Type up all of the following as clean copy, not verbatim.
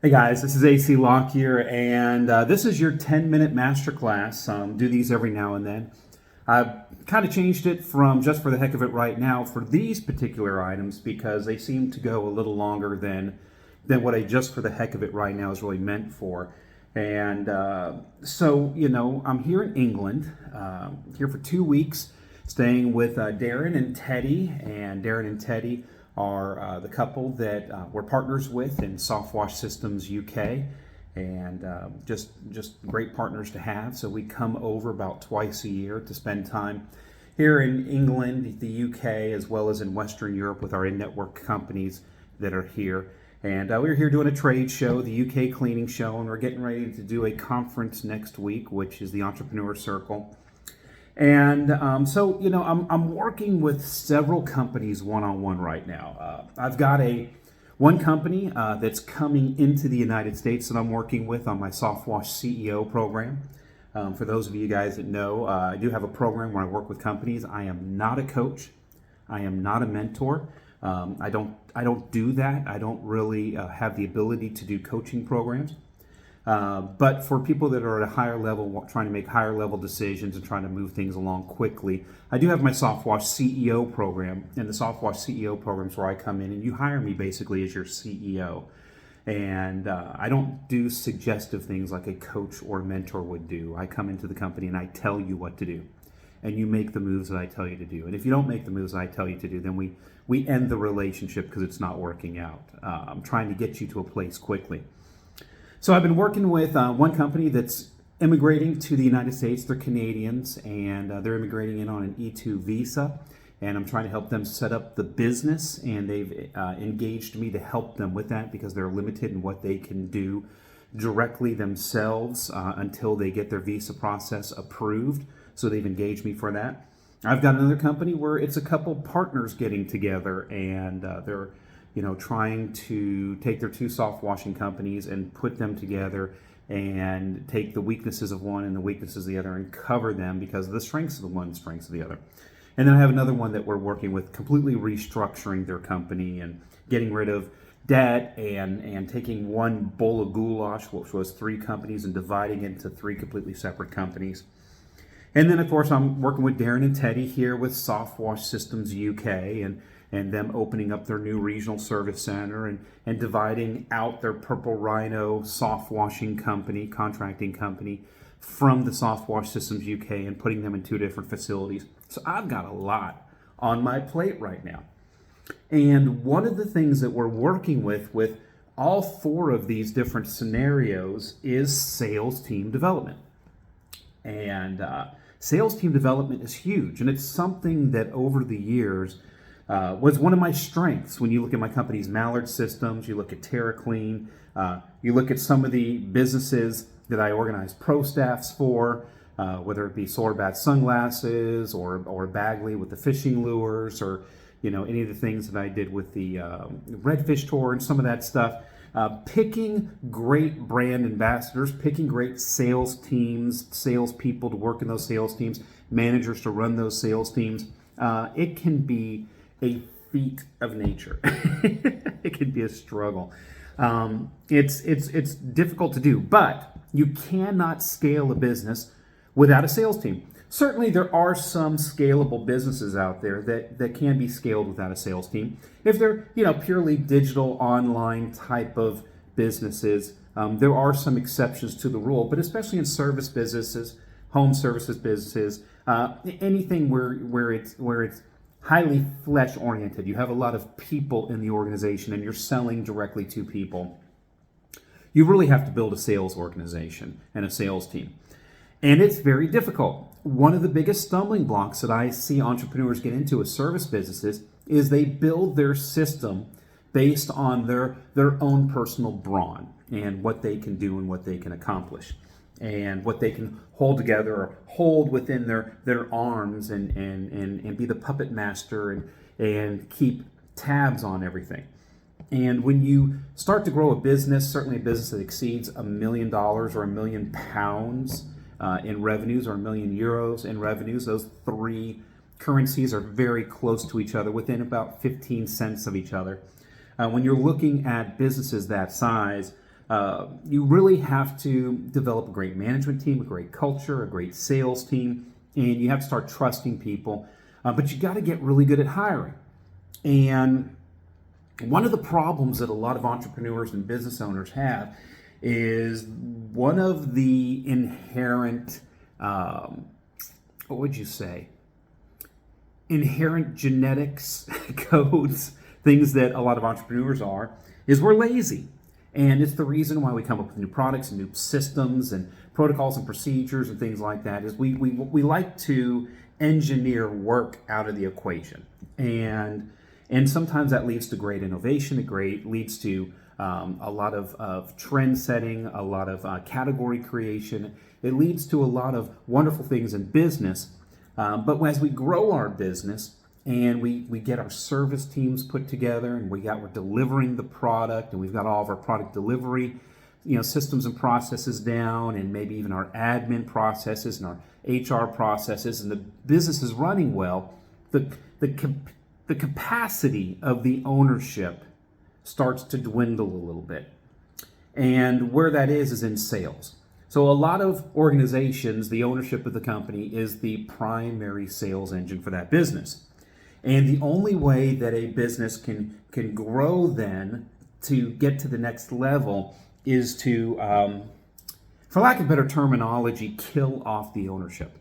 Hey guys, this is AC Lockyer, and this is your 10-minute masterclass. Do these every now and then. I've kind of changed it from just for the heck of it right now for these particular items because they seem to go a little longer than what a just for the heck of it right now is really meant for. And I'm here in England, here for 2 weeks, staying with Darren and Teddy. And Darren and Teddy are the couple that we're partners with in Softwash Systems UK, and just great partners to have. So we come over about twice a year to spend time here in England, the UK, as well as in Western Europe with our in-network companies that are here. And we're here doing a trade show, the UK Cleaning Show, and we're getting ready to do a conference next week, which is the Entrepreneur Circle. And I'm working with several companies one-on-one right now. I've got one company that's coming into the United States that I'm working with on my Softwash CEO program. For those of you guys that know, I do have a program where I work with companies. I am not a coach. I am not a mentor. I don't do that. I don't really have the ability to do coaching programs. But for people that are at a higher level, trying to make higher level decisions and trying to move things along quickly, I do have my Softwash CEO program. And the Softwash CEO program is where I come in and you hire me basically as your CEO. And I don't do suggestive things like a coach or mentor would do. I come into the company and I tell you what to do. And you make the moves that I tell you to do. And if you don't make the moves that I tell you to do, then we end the relationship because it's not working out. I'm trying to get you to a place quickly. So I've been working with one company that's immigrating to the United States. They're Canadians, and they're immigrating in on an E2 visa. And I'm trying to help them set up the business, and they've engaged me to help them with that because they're limited in what they can do directly themselves until they get their visa process approved. So they've engaged me for that. I've got another company where it's a couple partners getting together, and they're trying to take their two soft washing companies and put them together and take the weaknesses of one and the weaknesses of the other and cover them because of the strengths of the one and strengths of the other. And then I have another one that we're working with, completely restructuring their company and getting rid of debt and taking one bowl of goulash, which was three companies, and dividing it into three completely separate companies. And then, of course, I'm working with Darren and Teddy here with Softwash Systems UK and them opening up their new regional service center and dividing out their Purple Rhino soft washing company, contracting company, from the Softwash Systems UK and putting them in two different facilities. So I've got a lot on my plate right now. And one of the things that we're working with all four of these different scenarios is sales team development. And sales team development is huge, and it's something that over the years was one of my strengths. When you look at my company's Mallard Systems, you look at TerraClean, you look at some of the businesses that I organize pro staffs for, whether it be Solar Bat sunglasses or Bagley with the fishing lures, or any of the things that I did with the Redfish Tour and some of that stuff. Picking great brand ambassadors, picking great sales teams, salespeople to work in those sales teams, managers to run those sales teams. It can be a feat of nature. It can be a struggle. It's difficult to do, but you cannot scale a business without a sales team. Certainly, there are some scalable businesses out there that can be scaled without a sales team. If they're purely digital, online type of businesses, there are some exceptions to the rule. But especially in service businesses, home services businesses, anything where it's highly flesh oriented, you have a lot of people in the organization, and you're selling directly to people. You really have to build a sales organization and a sales team. And it's very difficult. One of the biggest stumbling blocks that I see entrepreneurs get into with service businesses is they build their system based on their own personal brawn and what they can do and what they can accomplish and what they can hold together or hold within their arms and be the puppet master and keep tabs on everything. And when you start to grow a business, certainly a business that exceeds $1 million or £1 million in revenues or €1 million in revenues, those three currencies are very close to each other, within about 15 cents of each other. When you're looking at businesses that size, You really have to develop a great management team, a great culture, a great sales team, and you have to start trusting people. But you got to get really good at hiring. And one of the problems that a lot of entrepreneurs and business owners have is one of the inherent, what would you say? Inherent genetics, codes, things that a lot of entrepreneurs are, is we're lazy. And it's the reason why we come up with new products and new systems and protocols and procedures and things like that, is we like to engineer work out of the equation. And sometimes that leads to great innovation. It leads to a lot of trend setting, a lot of category creation. It leads to a lot of wonderful things in business. But as we grow our business and we get our service teams put together and we're delivering the product and we've got all of our product delivery, systems and processes down, and maybe even our admin processes and our HR processes, and the business is running well, the capacity of the ownership starts to dwindle a little bit. And where that is in sales. So a lot of organizations, the ownership of the company is the primary sales engine for that business. And the only way that a business can grow then to get to the next level is to, for lack of better terminology, kill off the ownership.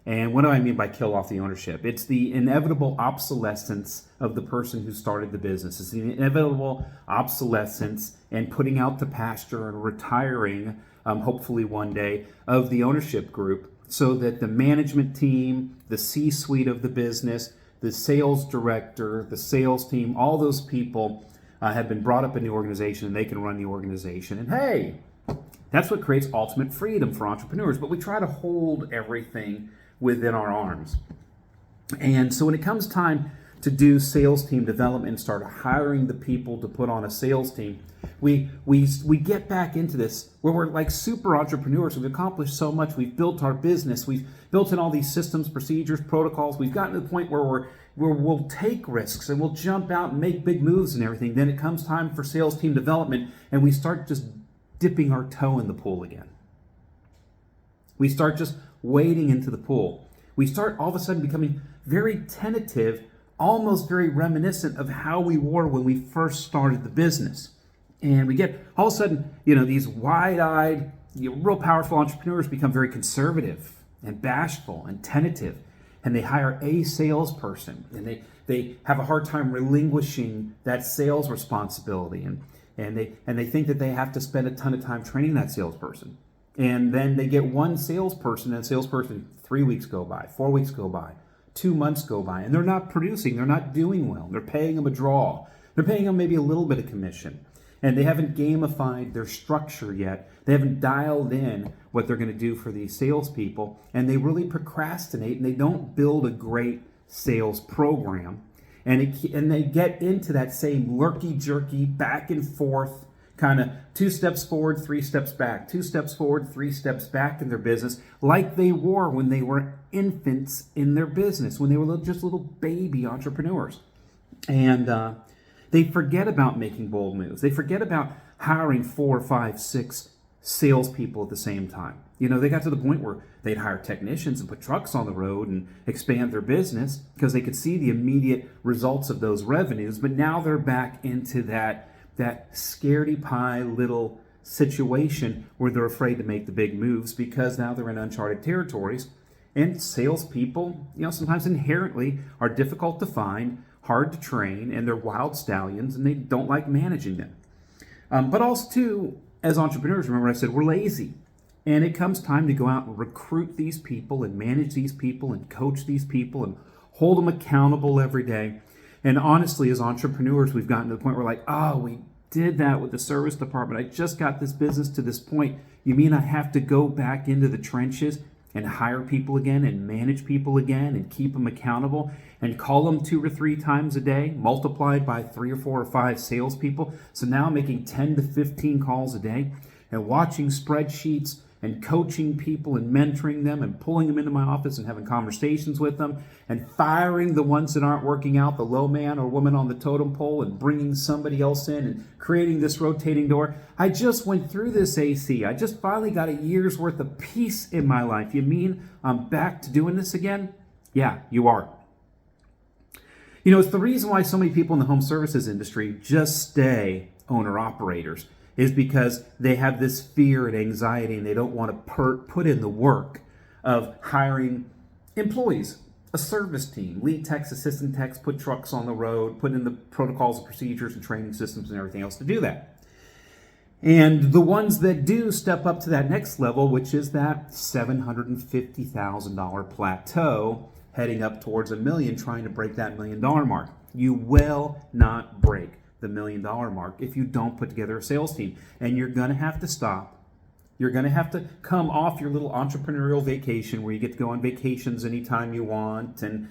And what do I mean by kill off the ownership? It's the inevitable obsolescence of the person who started the business. It's the inevitable obsolescence and putting out to pasture and retiring, hopefully one day, of the ownership group, so that the management team, the C-suite of the business, the sales director, the sales team, all those people have been brought up in the organization and they can run the organization. And hey, that's what creates ultimate freedom for entrepreneurs. But we try to hold everything within our arms. And so when it comes time to do sales team development and start hiring the people to put on a sales team, we get back into this where we're like super entrepreneurs. We've accomplished so much. We've built our business. We've built in all these systems, procedures, protocols. We've gotten to the point where we'll take risks and we'll jump out and make big moves and everything. Then it comes time for sales team development and we start just dipping our toe in the pool again. We start just wading into the pool. We start all of a sudden becoming very tentative, almost very reminiscent of how we were when we first started the business. And we get all of a sudden, these wide-eyed, real powerful entrepreneurs become very conservative and bashful and tentative. And they hire a salesperson and they have a hard time relinquishing that sales responsibility. And they think that they have to spend a ton of time training that salesperson. And then they get one salesperson, and salesperson, 3 weeks go by, 4 weeks go by, 2 months go by, and they're not producing, they're not doing well. They're paying them a draw. They're paying them maybe a little bit of commission. And they haven't gamified their structure yet. They haven't dialed in what they're going to do for these salespeople, and they really procrastinate, and they don't build a great sales program. And they get into that same lurky-jerky, back and forth, kind of 2 steps forward, 3 steps back, 2 steps forward, 3 steps back in their business, like they were when they were infants in their business, when they were just little baby entrepreneurs. And they forget about making bold moves. They forget about hiring 4, 5, 6 salespeople at the same time. They got to the point where they'd hire technicians and put trucks on the road and expand their business because they could see the immediate results of those revenues. But now they're back into that scaredy pie little situation where they're afraid to make the big moves because now they're in uncharted territories. And salespeople, sometimes inherently are difficult to find, hard to train, and they're wild stallions, and they don't like managing them. But also, too, as entrepreneurs, remember I said we're lazy. And it comes time to go out and recruit these people and manage these people and coach these people and hold them accountable every day. And honestly, as entrepreneurs, we've gotten to the point where we're like, we did that with the service department. I just got this business to this point. You mean I have to go back into the trenches and hire people again and manage people again and keep them accountable and call them 2 or 3 times a day, multiplied by 3 or 4 or 5 salespeople. So now I'm making 10 to 15 calls a day and watching spreadsheets and coaching people and mentoring them and pulling them into my office and having conversations with them and firing the ones that aren't working out, the low man or woman on the totem pole, and bringing somebody else in and creating this rotating door. I just went through this, AC. I just finally got a year's worth of peace in my life. You mean I'm back to doing this again? Yeah, you are. You know, it's the reason why so many people in the home services industry just stay owner-operators, is because they have this fear and anxiety and they don't want to put in the work of hiring employees, a service team, lead techs, assistant techs, put trucks on the road, put in the protocols and procedures and training systems and everything else to do that. And the ones that do step up to that next level, which is that $750,000 plateau, heading up towards $1 million, trying to break that $1 million mark. You will not break the $1 million mark if you don't put together a sales team. And you're going to have to stop. You're going to have to come off your little entrepreneurial vacation where you get to go on vacations anytime you want and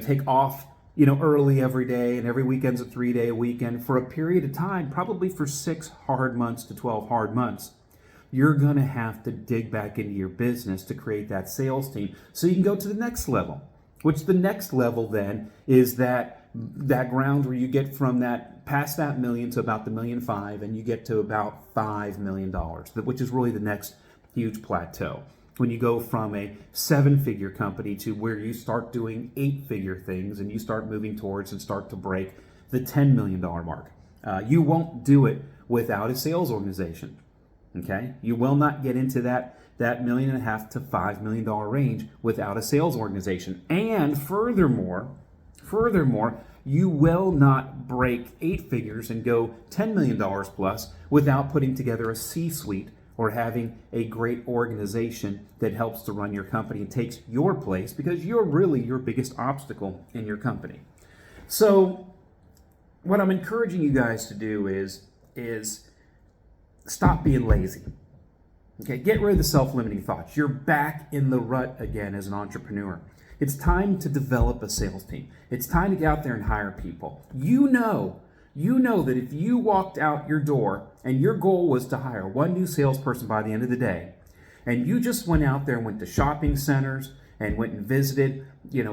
take off early every day, and every weekend's a 3-day weekend for a period of time, probably for 6 hard months to 12 hard months. You're going to have to dig back into your business to create that sales team so you can go to the next level, which the next level then is that ground where you get from that past that $1 million to about the $1.5 million, and you get to about $5 million, which is really the next huge plateau. When you go from a 7-figure company to where you start doing 8-figure things and you start moving towards and start to break the $10 million mark. You won't do it without a sales organization. Okay, you will not get into that $1.5 million to $5 million range without a sales organization. And furthermore, you will not break 8 figures and go $10 million plus without putting together a C-suite or having a great organization that helps to run your company and takes your place, because you're really your biggest obstacle in your company. So what I'm encouraging you guys to do is stop being lazy. Okay, get rid of the self-limiting thoughts. You're back in the rut again as an entrepreneur. It's time to develop a sales team. It's time to get out there and hire people. You know that if you walked out your door and your goal was to hire one new salesperson by the end of the day, and you just went out there and went to shopping centers and went and visited,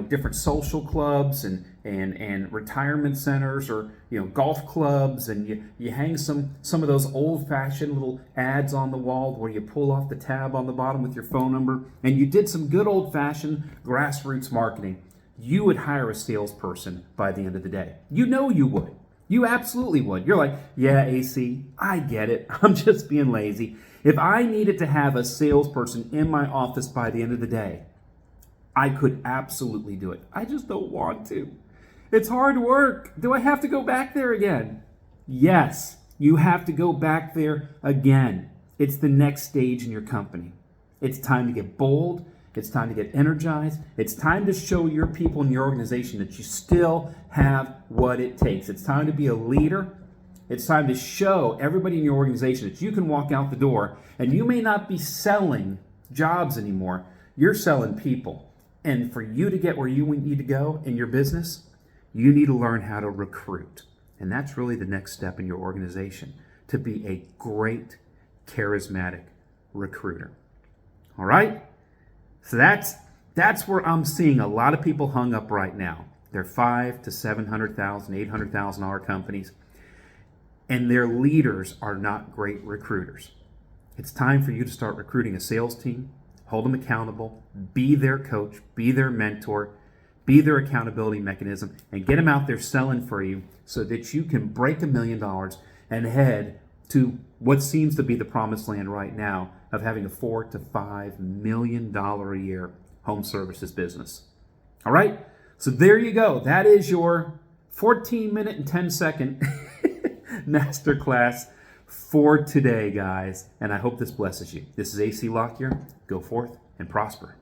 different social clubs and retirement centers, or golf clubs, and you hang some of those old-fashioned little ads on the wall where you pull off the tab on the bottom with your phone number, and you did some good old-fashioned grassroots marketing, you would hire a salesperson by the end of the day. You would. You absolutely would. You're like, yeah, AC, I get it. I'm just being lazy. If I needed to have a salesperson in my office by the end of the day, I could absolutely do it. I just don't want to. It's hard work. Do I have to go back there again? Yes, you have to go back there again. It's the next stage in your company. It's time to get bold. It's time to get energized. It's time to show your people in your organization that you still have what it takes. It's time to be a leader. It's time to show everybody in your organization that you can walk out the door, and you may not be selling jobs anymore. You're selling people. And for you to get where you need to go in your business, you need to learn how to recruit. And that's really the next step in your organization, to be a great, charismatic recruiter. All right? So that's where I'm seeing a lot of people hung up right now. They're $500,000 to $700,000, $800,000 companies, and their leaders are not great recruiters. It's time for you to start recruiting a sales team. Hold them accountable, be their coach, be their mentor, be their accountability mechanism, and get them out there selling for you so that you can break $1 million and head to what seems to be the promised land right now of having a $4 to $5 million a year home services business. All right, so there you go. That is your 14-minute and 10-second masterclass for today, guys, and I hope this blesses you. This is AC Lockyer. Go forth and prosper.